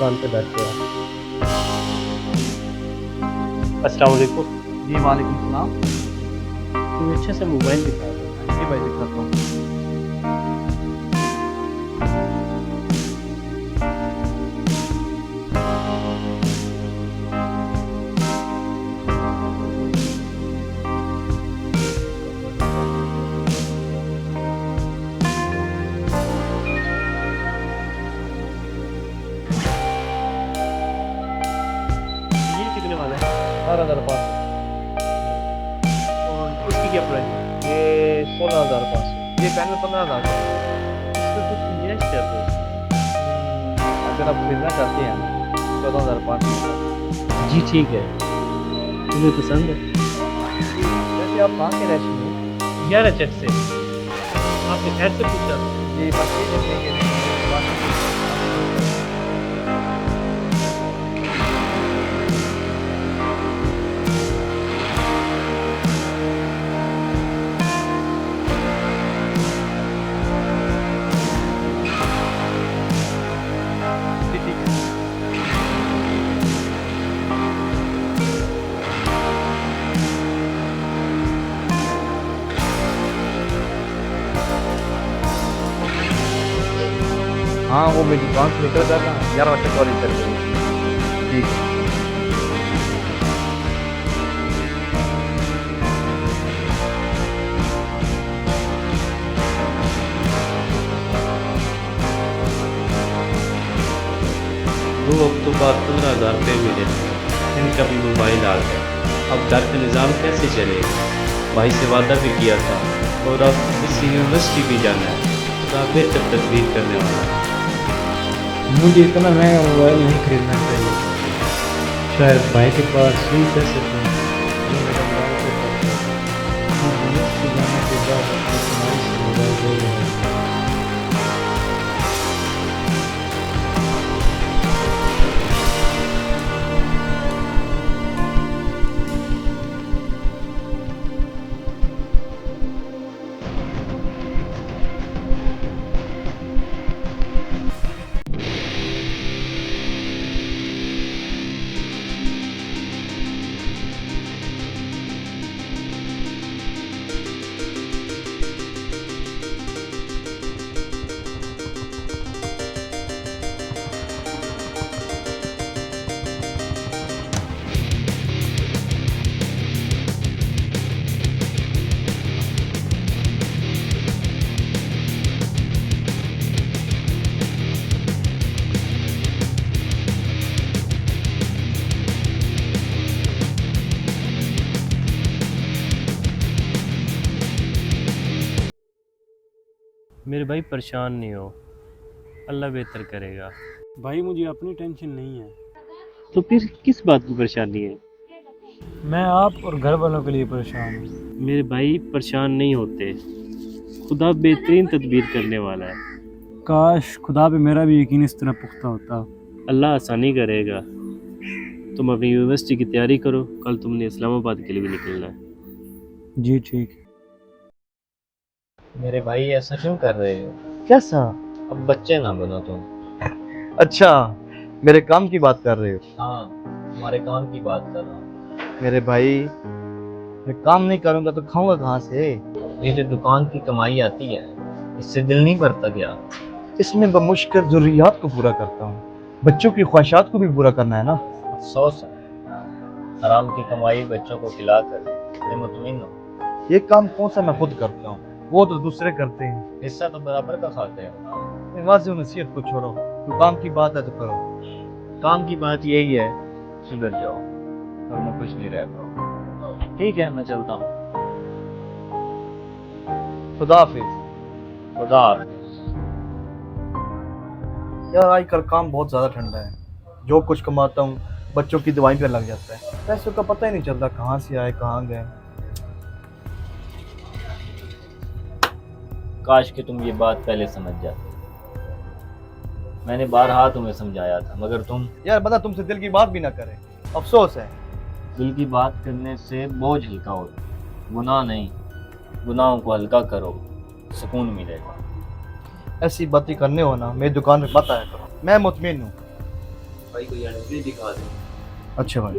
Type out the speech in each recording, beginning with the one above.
दुकान पे बैठे हैं। अस्सलाम वालेकुम। जी वालेकुम सलाम। तुम अच्छे से मोबाइल दिखा दो। जी भाई दिखाता हूँ। ये कितने वाला है? 12,500। और इसकी क्या प्राइस है? ये 16,500। ये पैनल 15,000 का है। इसमें कुछ गुंजाइश कर दो। अगर आप खरीदना चाहते हैं 14,500 का। जी ठीक है। तुम्हें पसंद है? वैसे आप कहाँ के रहते हो? 11 चेक से। आपने खैर से पूछा? जी बस ये देखने के लिए। जी ठीक है। हाँ वो मेरी दुकान से निकल जाता है 11 बजे कॉलेज चल रही। ठीक है। दो वक्तों बाद 15,000 रुपये मिले। इनका भी मोबाइल आ गया। अब घर का निज़ाम कैसे चलेगा? भाई से वादा भी किया था और अब इस यूनिवर्सिटी भी जाना है। तो बेहतर तदबीर करने वाला है। मुझे इतना महंगा मोबाइल नहीं खरीदना चाहिए। शायद भाई के पास ही पैसे थे जो मेरा मोबाइल पे खर्च किया। हाँ, यूनिवर्सिटी जाने के बाद अपनी कमाई से मोबाइल ले लिया। मेरे भाई परेशान नहीं हो, अल्लाह बेहतर करेगा। भाई मुझे अपनी टेंशन नहीं है। तो फिर किस बात की परेशानी है? मैं आप और घर वालों के लिए परेशान हूँ। मेरे भाई परेशान नहीं होते, खुदा बेहतरीन तदबीर करने वाला है। काश खुदा पे मेरा भी यकीन इस तरह पुख्ता होता। अल्लाह आसानी करेगा। तुम अपनी यूनिवर्सिटी की तैयारी करो, कल तुमने इस्लामाबाद के लिए भी निकलना है। जी ठीक। मेरे भाई ऐसा क्यों कर रहे हो? कैसा? अब बच्चे ना बनो तुम। अच्छा मेरे काम की बात कर रहे हो? हाँ, तुम्हारे काम की बात कर रहा हूँ। मेरे भाई मैं काम नहीं करूंगा तो खाऊंगा कहाँ से? ये जो दुकान की कमाई आती है, इससे दिल नहीं भरता क्या? इसमें बमुश्किल जरूरियात को पूरा करता हूँ, बच्चों की ख्वाहिशात को भी पूरा करना है ना। अफसोस है, हराम की कमाई बच्चों को खिलाकर तुम मुतमिन हो। ये काम कौन सा मैं खुद करता हूँ, वो तो दूसरे करते हैं। हिस्सा तो बराबर का खाते हो। वाज़ेह नसीहत को छोड़ो, तो काम की बात है तो करो। काम की बात यही है, सुधर जाओ और मैं कुछ नहीं रह पाऊँ। ठीक है, मैं चलता हूँ। खुदा हाफिज। खुदा हाफिज। यार आजकल काम बहुत ज़्यादा ठंडा है, जो कुछ कमाता हूँ बच्चों की दवाई पे लग जाता है। पैसों का पता ही नहीं चलता कहाँ से आए कहाँ गए। काश कि तुम ये बात पहले समझ जाते। मैंने बारहा तुम्हें समझाया था, मगर तुम यार बता तुमसे दिल की बात भी ना करे, अफसोस है। दिल की बात करने से बोझ हल्का होता, गुनाह नहीं। गुनाहों को हल्का करो, सुकून मिलेगा। ऐसी बातें करने हो ना मेरी दुकान पे मत आया करो, मैं मुतमिन हूँ। भाई को एंट्री दिखा दो। अच्छा भाई।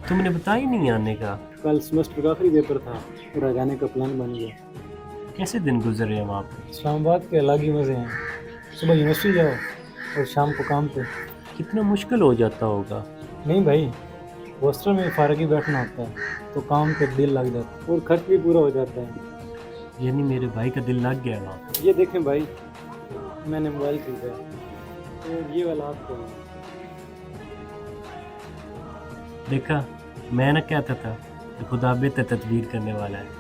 तुमने बताया ही नहीं आने का। कल सेमेस्टर का आखिरी पेपर था और आ जाने का प्लान बन गया। कैसे दिन गुजर रहे हैं वहाँ पे? इस्लामाबाद के अलग ही मज़े हैं। सुबह यूनिवर्सिटी जाओ और शाम को काम पे। कितना मुश्किल हो जाता होगा। नहीं भाई, हॉस्टल में फारग ही बैठना होता है तो काम पे दिल लग जाता है और खर्च भी पूरा हो जाता है। यानी मेरे भाई का दिल लग गया वहाँ पे। ये देखें भाई, मैंने मोबाइल खरीदा है और ये वाला आपको है। देखा, मैं ना कहता था कि खुदा बेहतर तदबीर करने वाला है।